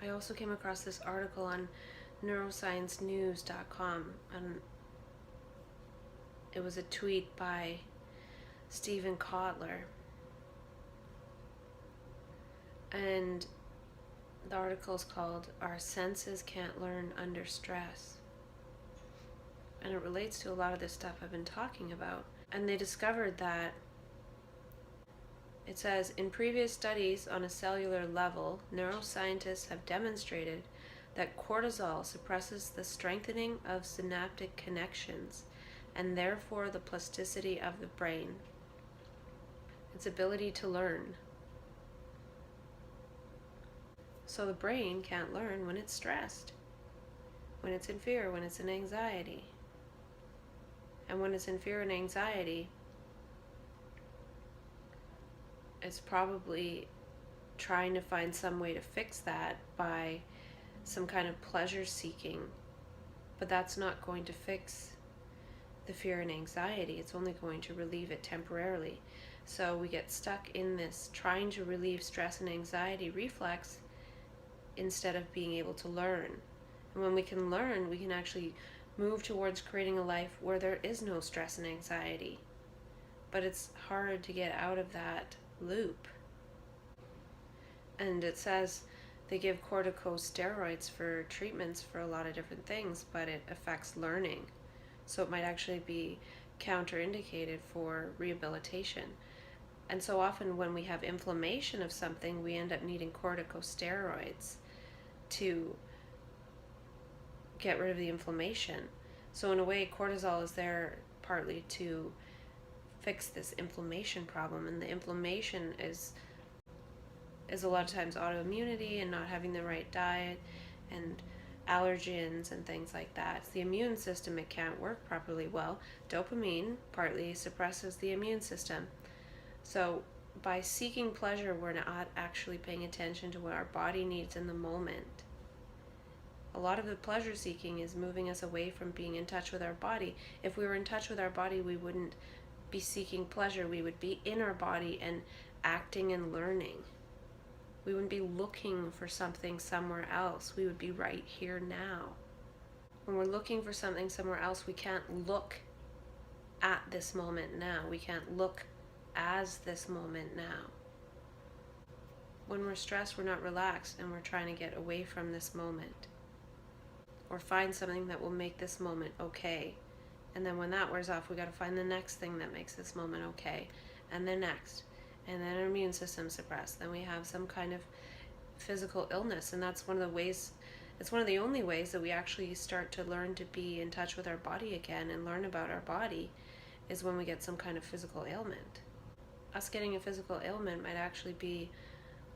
I also came across this article on neurosciencenews.com, and it was a tweet by Stephen Kotler, and the article is called "Our Senses Can't Learn Under Stress," and it relates to a lot of this stuff I've been talking about. And they discovered that it says, in previous studies on a cellular level, neuroscientists have demonstrated that cortisol suppresses the strengthening of synaptic connections and therefore the plasticity of the brain, its ability to learn. So the brain can't learn when it's stressed, when it's in fear, when it's in anxiety. And when it's in fear and anxiety, it's probably trying to find some way to fix that by some kind of pleasure seeking. But that's not going to fix the fear and anxiety. It's only going to relieve it temporarily. So we get stuck in this trying to relieve stress and anxiety reflex instead of being able to learn. And when we can learn, we can actually move towards creating a life where there is no stress and anxiety. But it's hard to get out of that loop. And it says they give corticosteroids for treatments for a lot of different things, but it affects learning. So it might actually be counterindicated for rehabilitation. And so often when we have inflammation of something, we end up needing corticosteroids to get rid of the inflammation. So in a way, cortisol is there partly to fix this inflammation problem, and the inflammation is a lot of times autoimmunity and not having the right diet and allergens and things like that. It's the immune system, it can't work properly well. Dopamine partly suppresses the immune system. So by seeking pleasure, we're not actually paying attention to what our body needs in the moment. A lot of the pleasure seeking is moving us away from being in touch with our body. If we were in touch with our body, we wouldn't be seeking pleasure. We would be in our body and acting and learning. We wouldn't be looking for something somewhere else. We would be right here now. When we're looking for something somewhere else, we can't look at this moment now. We can't look as this moment now. When we're stressed, we're not relaxed, and we're trying to get away from this moment or find something that will make this moment okay. And then when that wears off, we got to find the next thing that makes this moment okay, and then next. And then our immune system suppressed. Then we have some kind of physical illness, and that's one of the ways, it's one of the only ways that we actually start to learn to be in touch with our body again and learn about our body, is when we get some kind of physical ailment. Us getting a physical ailment might actually be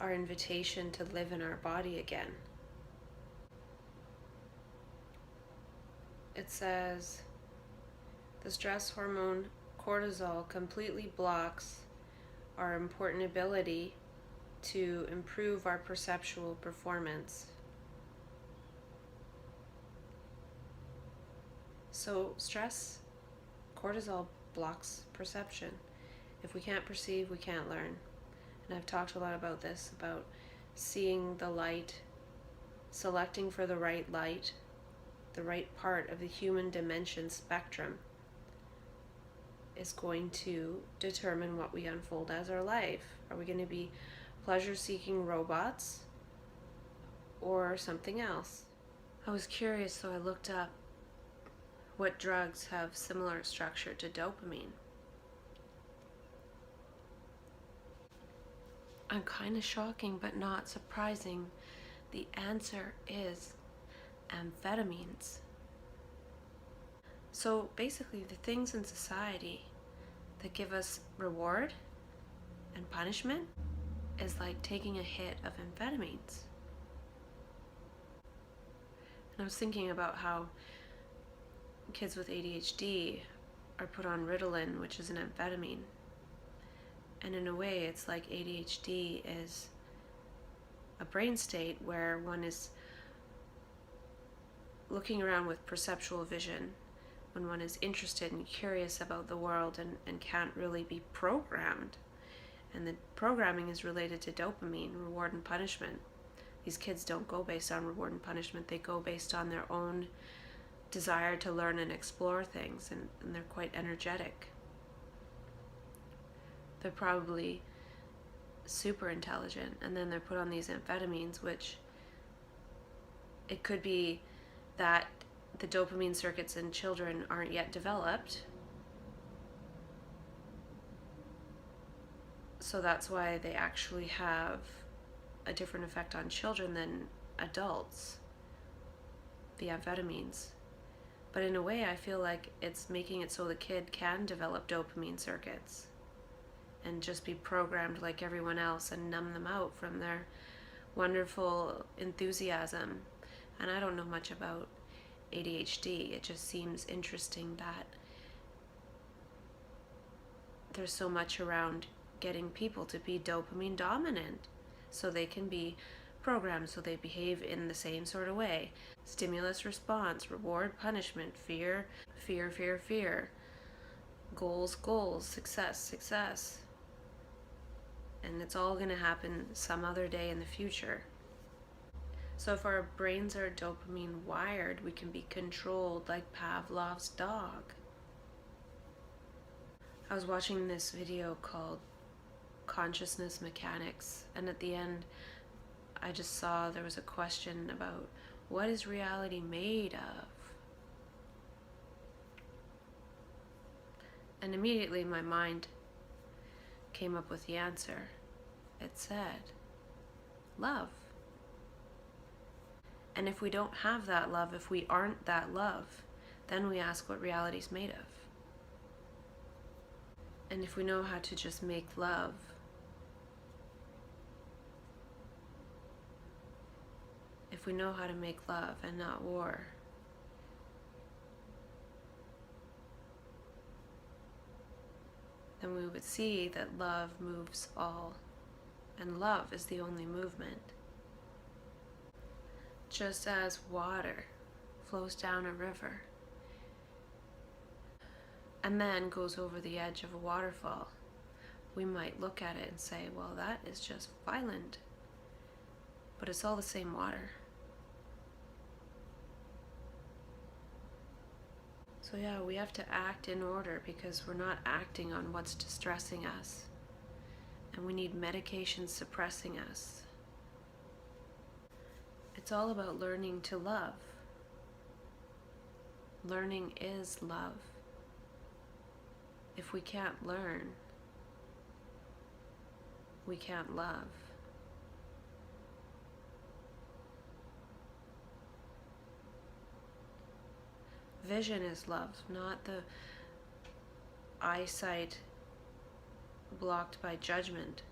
our invitation to live in our body again. It says, the stress hormone cortisol completely blocks our important ability to improve our perceptual performance. So stress, cortisol blocks perception. If we can't perceive, we can't learn. And I've talked a lot about this, about seeing the light, selecting for the right light, the right part of the human dimension spectrum is going to determine what we unfold as our life. Are we going to be pleasure-seeking robots or something else? I was curious, so I looked up what drugs have similar structure to dopamine. I'm kind of shocking, but not surprising. The answer is amphetamines. So basically, the things in society that give us reward and punishment is like taking a hit of amphetamines. And I was thinking about how kids with ADHD are put on Ritalin, which is an amphetamine. And in a way, it's like ADHD is a brain state where one is looking around with perceptual vision, when one is interested and curious about the world and can't really be programmed. And the programming is related to dopamine, reward and punishment. These kids don't go based on reward and punishment. They go based on their own desire to learn and explore things, and they're quite energetic. They're probably super intelligent, and then they're put on these amphetamines, which it could be that the dopamine circuits in children aren't yet developed, so that's why they actually have a different effect on children than adults, the amphetamines. But in a way, I feel like it's making it so the kid can develop dopamine circuits and just be programmed like everyone else and numb them out from their wonderful enthusiasm. And I don't know much about ADHD. It just seems interesting that there's so much around getting people to be dopamine dominant so they can be programmed so they behave in the same sort of way. Stimulus, response, reward, punishment, fear, fear, fear, fear, goals, goals, success, success. And it's all going to happen some other day in the future. So if our brains are dopamine wired, we can be controlled like Pavlov's dog. I was watching this video called Consciousness Mechanics, and at the end I just saw there was a question about what is reality made of? And immediately my mind came up with the answer. It said, love. And if we don't have that love, if we aren't that love, then we ask what reality's made of. And if we know how to just make love, if we know how to make love and not war, then we would see that love moves all, and love is the only movement. Just as water flows down a river and then goes over the edge of a waterfall, we might look at it and say, well, that is just violent, but it's all the same water. So yeah, we have to act in order because we're not acting on what's distressing us, and we need medication suppressing us. It's all about learning to love. Learning is love. If we can't learn, we can't love. Vision is love, not the eyesight blocked by judgment.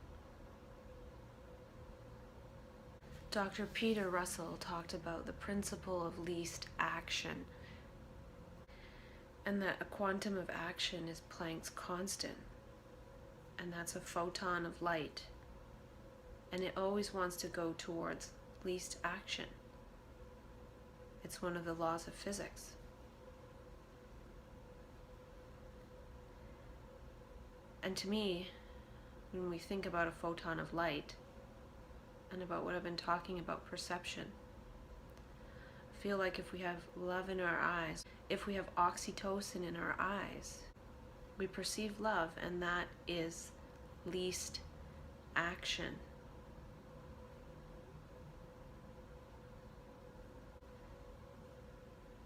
Dr. Peter Russell talked about the principle of least action, and that a quantum of action is Planck's constant, and that's a photon of light, and it always wants to go towards least action. It's one of the laws of physics. And to me, when we think about a photon of light, and about what I've been talking about, perception, I feel like if we have love in our eyes, if we have oxytocin in our eyes, we perceive love, and that is least action.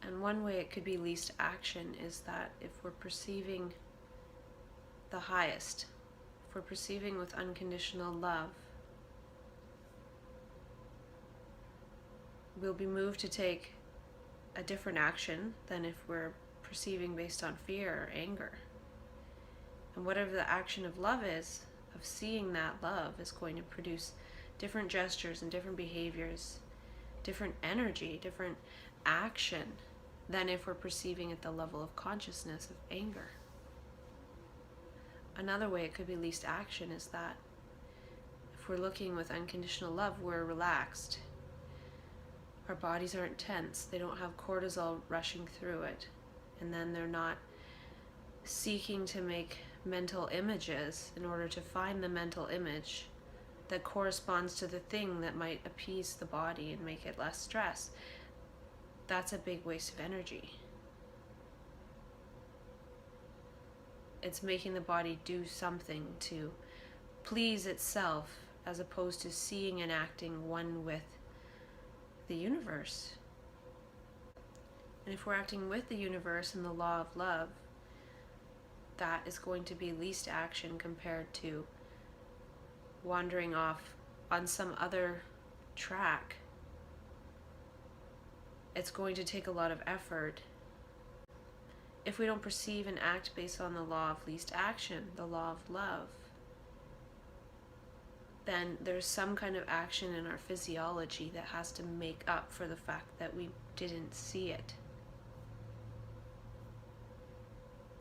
And one way it could be least action is that if we're perceiving the highest, if we're perceiving with unconditional love, we'll be moved to take a different action than if we're perceiving based on fear or anger. And whatever the action of love is, of seeing that love, is going to produce different gestures and different behaviors, different energy, different action than if we're perceiving at the level of consciousness of anger. Another way it could be least action is that if we're looking with unconditional love, we're relaxed. Our bodies aren't tense. They don't have cortisol rushing through it. And then they're not seeking to make mental images in order to find the mental image that corresponds to the thing that might appease the body and make it less stress, that's a big waste of energy. It's making the body do something to please itself as opposed to seeing and acting one with the universe. And if we're acting with the universe and the law of love, that is going to be least action compared to wandering off on some other track. It's going to take a lot of effort. If we don't perceive and act based on the law of least action, the law of love, then there's some kind of action in our physiology that has to make up for the fact that we didn't see it.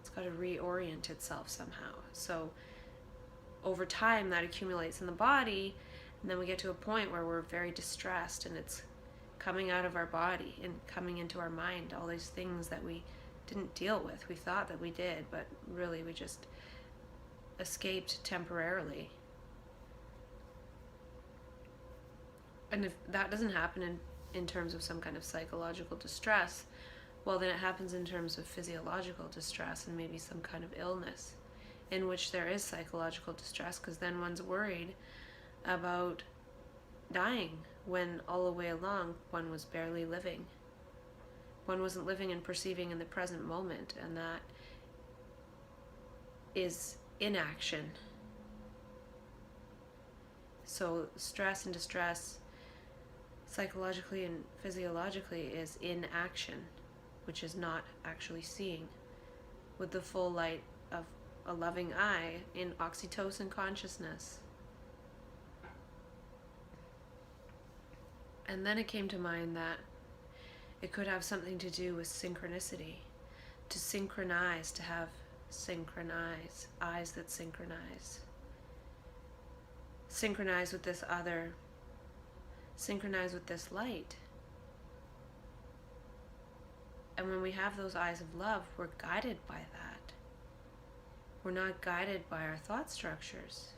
It's got to reorient itself somehow. So over time that accumulates in the body, and then we get to a point where we're very distressed and it's coming out of our body and coming into our mind, all these things that we didn't deal with. We thought that we did, but really we just escaped temporarily. And if that doesn't happen in terms of some kind of psychological distress, well, then it happens in terms of physiological distress and maybe some kind of illness in which there is psychological distress, because then one's worried about dying when all the way along one was barely living. One wasn't living and perceiving in the present moment, and that is inaction. So stress and distress psychologically and physiologically is inaction, which is not actually seeing with the full light of a loving eye in oxytocin consciousness. And then it came to mind that it could have something to do with synchronicity, to synchronize, to have synchronize, eyes that synchronize. Synchronize with this other, synchronize with this light. And when we have those eyes of love, we're guided by that. We're not guided by our thought structures.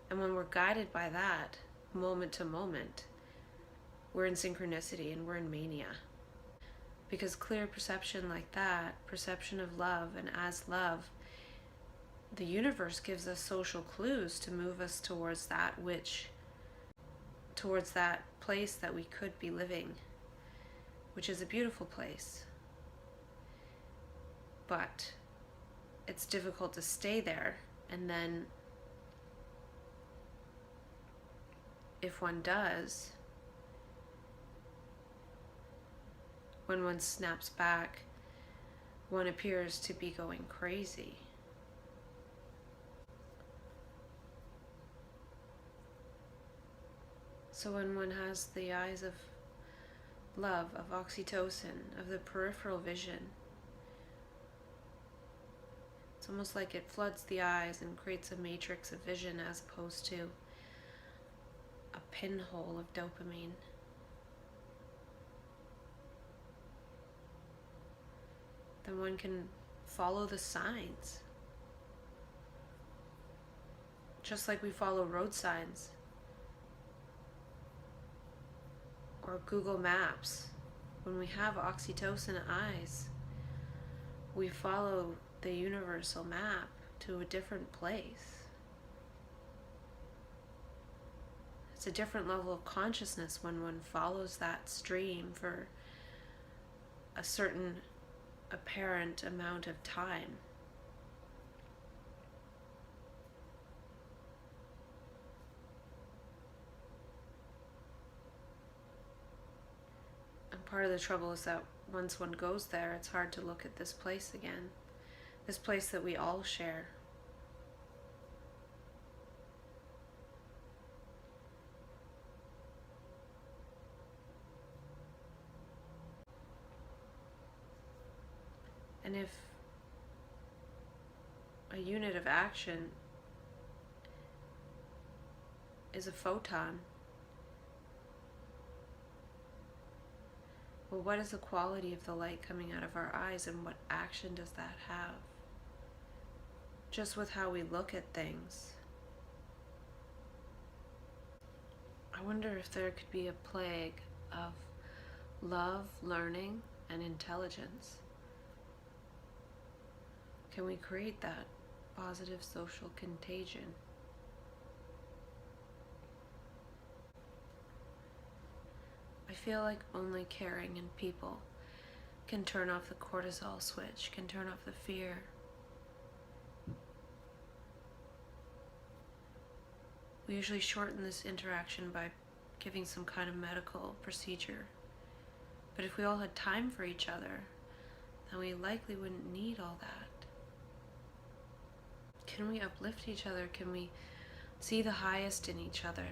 And when we're guided by that, moment to moment, we're in synchronicity and we're in mania. Because clear perception like that, perception of love and as love, the universe gives us social clues to move us towards that place that we could be living, which is a beautiful place. But it's difficult to stay there, and then if one does, when one snaps back, one appears to be going crazy. So when one has the eyes of love, of oxytocin, of the peripheral vision, it's almost like it floods the eyes and creates a matrix of vision as opposed to a pinhole of dopamine. Then one can follow the signs. Just like we follow road signs or Google Maps. When we have oxytocin eyes, we follow the universal map to a different place. It's a different level of consciousness when one follows that stream for a certain apparent amount of time. And part of the trouble is that once one goes there, it's hard to look at this place again. This place that we all share. And if a unit of action is a photon, well, what is the quality of the light coming out of our eyes, and what action does that have? Just with how we look at things. I wonder if there could be a plague of love, learning, and intelligence. Can we create that positive social contagion? I feel like only caring in people can turn off the cortisol switch, can turn off the fear. We usually shorten this interaction by giving some kind of medical procedure. But if we all had time for each other, then we likely wouldn't need all that. Can we uplift each other? Can we see the highest in each other?